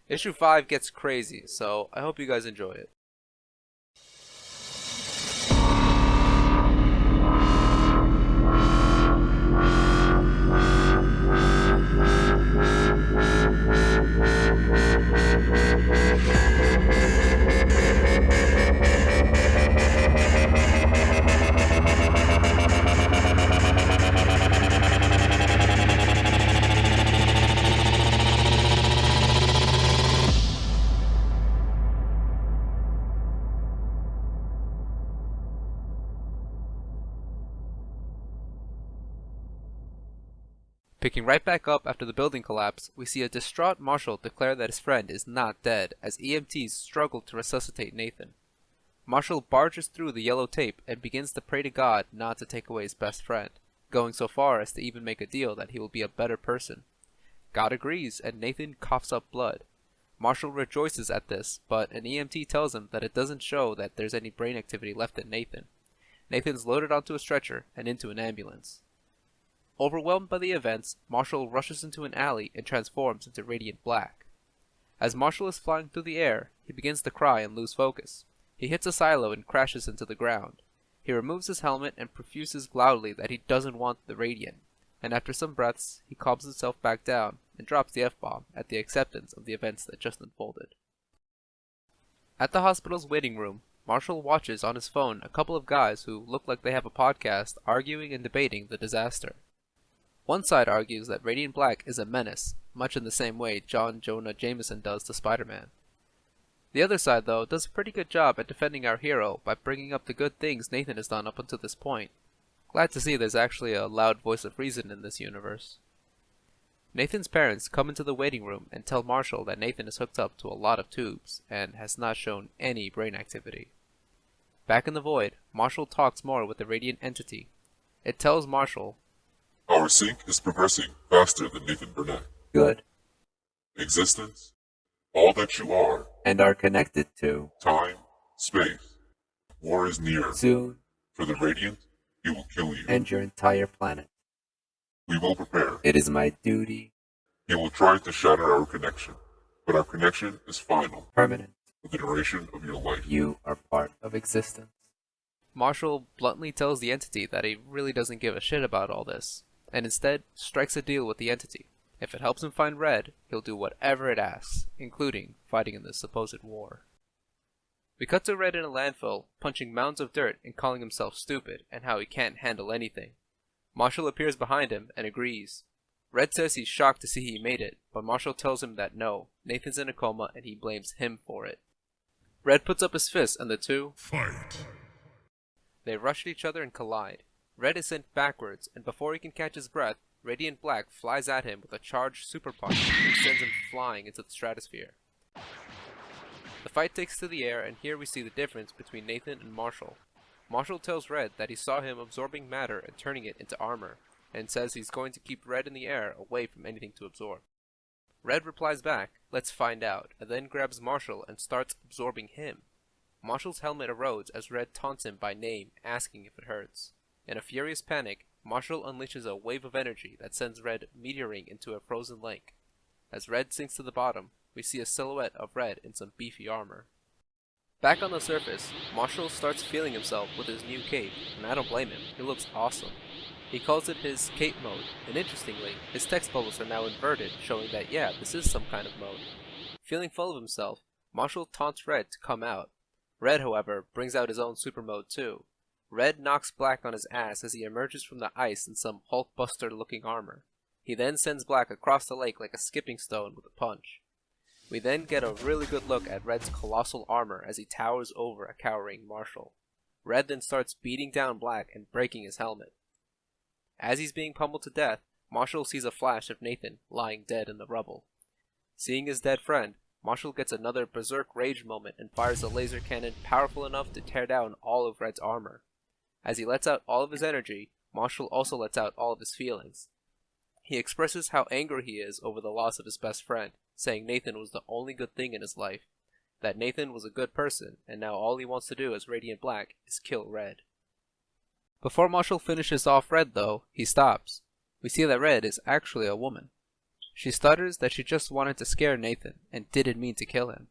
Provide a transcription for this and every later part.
Issue 5 gets crazy, so I hope you guys enjoy it. Picking right back up after the building collapse, we see a distraught Marshall declare that his friend is not dead as EMTs struggle to resuscitate Nathan. Marshall barges through the yellow tape and begins to pray to God not to take away his best friend, going so far as to even make a deal that he will be a better person. God agrees and Nathan coughs up blood. Marshall rejoices at this, but an EMT tells him that it doesn't show that there's any brain activity left in Nathan. Nathan's loaded onto a stretcher and into an ambulance. Overwhelmed by the events, Marshall rushes into an alley and transforms into Radiant Black. As Marshall is flying through the air, he begins to cry and lose focus. He hits a silo and crashes into the ground. He removes his helmet and profuses loudly that he doesn't want the Radiant, and after some breaths, he calms himself back down and drops the F-bomb at the acceptance of the events that just unfolded. At the hospital's waiting room, Marshall watches on his phone a couple of guys who look like they have a podcast arguing and debating the disaster. One side argues that Radiant Black is a menace, much in the same way John Jonah Jameson does to Spider-Man. The other side, though, does a pretty good job at defending our hero by bringing up the good things Nathan has done up until this point. Glad to see there's actually a loud voice of reason in this universe. Nathan's parents come into the waiting room and tell Marshall that Nathan is hooked up to a lot of tubes and has not shown any brain activity. Back in the void, Marshall talks more with the Radiant entity. It tells Marshall, "Our sync is progressing faster than Nathan Burnett. Good. Existence, all that you are, And are connected to. time, space. War is near. Soon. For the Radiant, he will kill you. And your entire planet. We will prepare. It is my duty. He will try to shatter our connection, but our connection is final, Permanent. for the duration of your life. You are part of existence. Marshall bluntly tells the entity that he really doesn't give a shit about all this, and instead strikes a deal with the entity. If it helps him find Red, he'll do whatever it asks, including fighting in this supposed war. We cut to Red in a landfill, punching mounds of dirt and calling himself stupid and how he can't handle anything. Marshall appears behind him and agrees. Red says he's shocked to see he made it, but Marshall tells him that no, Nathan's in a coma and he blames him for it. Red puts up his fist and the two Fight. They rush at each other and collide. Red is sent backwards, and before he can catch his breath, Radiant Black flies at him with a charged super punch and sends him flying into the stratosphere. The fight takes to the air, and here we see the difference between Nathan and Marshall. Marshall tells Red that he saw him absorbing matter and turning it into armor, and says he's going to keep Red in the air away from anything to absorb. Red replies back, "Let's find out," and then grabs Marshall and starts absorbing him. Marshall's helmet erodes as Red taunts him by name, asking if it hurts. In a furious panic, Marshall unleashes a wave of energy that sends Red meteoring into a frozen lake. As Red sinks to the bottom, we see a silhouette of Red in some beefy armor. Back on the surface, Marshall starts feeling himself with his new cape, and I don't blame him, he looks awesome. He calls it his cape mode, and interestingly, his text bubbles are now inverted, showing that yeah, this is some kind of mode. Feeling full of himself, Marshall taunts Red to come out. Red, however, brings out his own super mode too. Red knocks Black on his ass as he emerges from the ice in some Hulkbuster-looking armor. He then sends Black across the lake like a skipping stone with a punch. We then get a really good look at Red's colossal armor as he towers over a cowering Marshall. Red then starts beating down Black and breaking his helmet. As he's being pummeled to death, Marshall sees a flash of Nathan lying dead in the rubble. Seeing his dead friend, Marshall gets another berserk rage moment and fires a laser cannon powerful enough to tear down all of Red's armor. As he lets out all of his energy, Marshall also lets out all of his feelings. He expresses how angry he is over the loss of his best friend, saying Nathan was the only good thing in his life, that Nathan was a good person, and now all he wants to do as Radiant Black is kill Red. Before Marshall finishes off Red, though, he stops. We see that Red is actually a woman. She stutters that she just wanted to scare Nathan and didn't mean to kill him.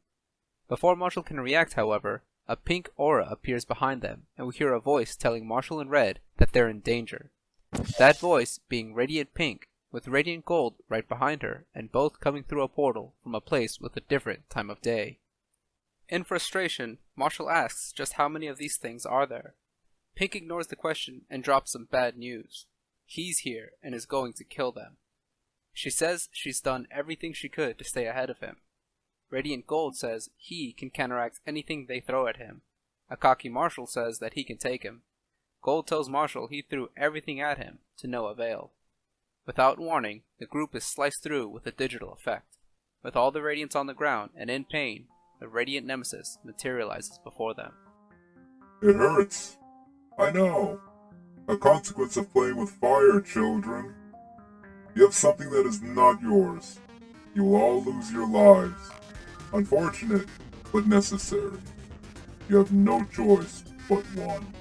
Before Marshall can react, however, a pink aura appears behind them, and we hear a voice telling Marshall and Red that they're in danger. That voice being Radiant Pink, with Radiant Gold right behind her, and both coming through a portal from a place with a different time of day. In frustration, Marshall asks just how many of these things are there. Pink ignores the question and drops some bad news. He's here and is going to kill them. She says she's done everything she could to stay ahead of him. Radiant Gold says he can counteract anything they throw at him. A cocky Marshall says that he can take him. Gold tells Marshall he threw everything at him, to no avail. Without warning, the group is sliced through with a digital effect. With all the Radiants on the ground and in pain, the Radiant Nemesis materializes before them. It hurts. I know. A consequence of playing with fire, children. You have something that is not yours. You will all lose your lives. Unfortunate, but necessary. You have no choice but one.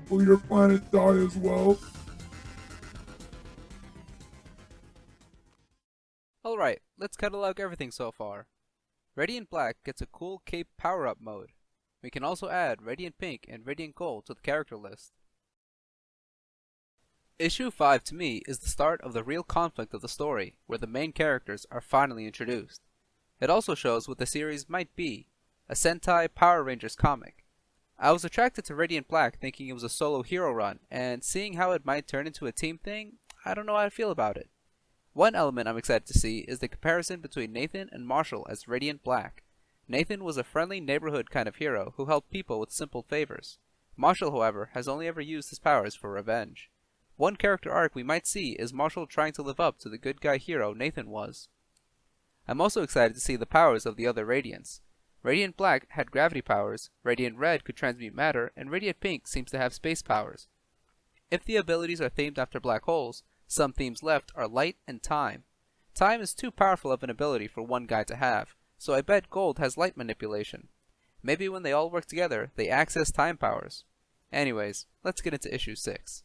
Will your planet die as well? Alright, let's catalog everything so far. Radiant Black gets a cool cape power-up mode. We can also add Radiant Pink and Radiant Gold to the character list. Issue 5 to me is the start of the real conflict of the story, where the main characters are finally introduced. It also shows what the series might be, a Sentai Power Rangers comic. I was attracted to Radiant Black thinking it was a solo hero run, and seeing how it might turn into a team thing, I don't know how I feel about it. One element I'm excited to see is the comparison between Nathan and Marshall as Radiant Black. Nathan was a friendly neighborhood kind of hero who helped people with simple favors. Marshall, however, has only ever used his powers for revenge. One character arc we might see is Marshall trying to live up to the good guy hero Nathan was. I'm also excited to see the powers of the other Radiants. Radiant Black had gravity powers, Radiant Red could transmute matter, and Radiant Pink seems to have space powers. If the abilities are themed after black holes, some themes left are light and time. Time is too powerful of an ability for one guy to have, so I bet Gold has light manipulation. Maybe when they all work together, they access time powers. Anyways, let's get into issue 6.